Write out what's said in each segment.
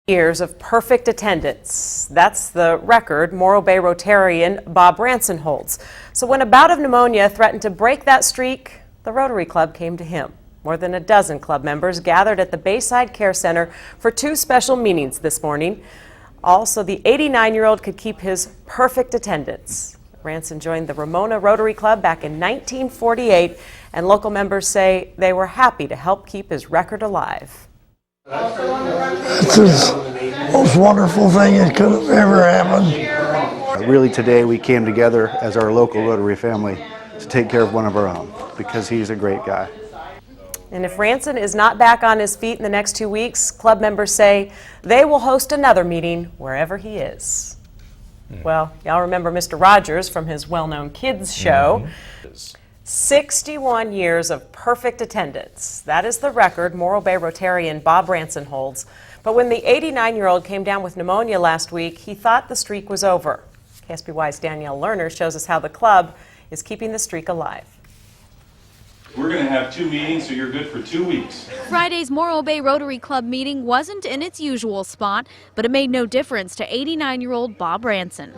Years of perfect attendance. That's the record Morro Bay Rotarian Bob Ransom holds. So when a bout of pneumonia threatened to break that streak, the Rotary Club came to him. More than a dozen club members gathered at the Bayside Care Center for two special meetings this morning. Also, the 89-year-old could keep his perfect attendance. Ransom joined the Ramona Rotary Club back in 1948, and local members say they were happy to help keep his record alive. It's the most wonderful thing that could have ever happened. Really today we came together as our local Rotary family to take care of one of our own because he's a great guy. And if Ransom is not back on his feet in the next 2 weeks, club members say they will host another meeting wherever he is. Well, y'all remember Mr. Rogers from his well-known kids show. 61 years of perfect attendance. That is the record Morro Bay Rotarian Bob Ransom holds. But when the 89-year-old came down with pneumonia last week, he thought the streak was over. KSBY's Danielle Lerner shows us how the club is keeping the streak alive. We're going to have two meetings, so you're good for 2 weeks. Friday's Morro Bay Rotary Club meeting wasn't in its usual spot, but it made no difference to 89-year-old Bob Ransom.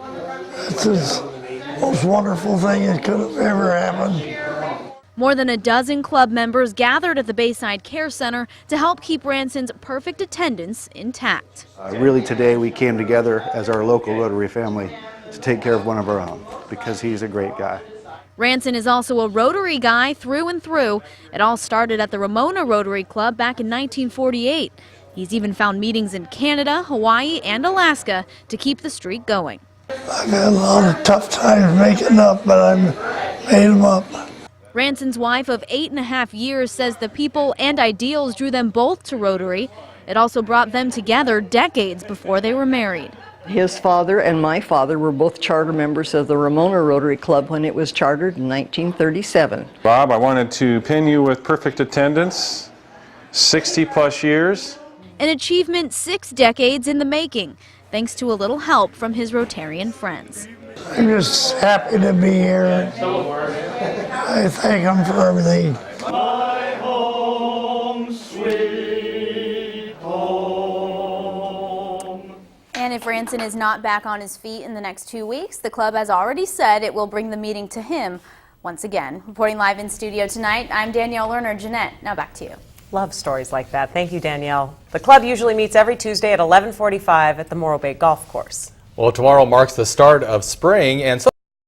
It's the most wonderful thing that could have ever happened. More than a dozen club members gathered at the Bayside Care Center to help keep Ransom's perfect attendance intact. Really today we came together as our local Rotary family to take care of one of our own because he's a great guy. Ransom is also a Rotary guy through and through. It all started at the Ramona Rotary Club back in 1948. He's even found meetings in Canada, Hawaii, and Alaska to keep the streak going. I've had a lot of tough times making up, but I've made them up. Ransom's wife of 8.5 years says the people and ideals drew them both to Rotary. It also brought them together decades before they were married. His father and my father were both charter members of the Ramona Rotary Club when it was chartered in 1937. Bob, I wanted to pin you with perfect attendance, 60+ years. An achievement 6 decades in the making, thanks to a little help from his Rotarian friends. I'm just happy to be here. I thank him for everything. My home, sweet home. And if Ransom is not back on his feet in the next 2 weeks, the club has already said it will bring the meeting to him once again. Reporting live in studio tonight, I'm Danielle Lerner. Jeanette, now back to you. Love stories like that. Thank you, Danielle. The club usually meets every Tuesday at 11:45 at the Morro Bay Golf Course. Well, tomorrow marks the start of spring, and so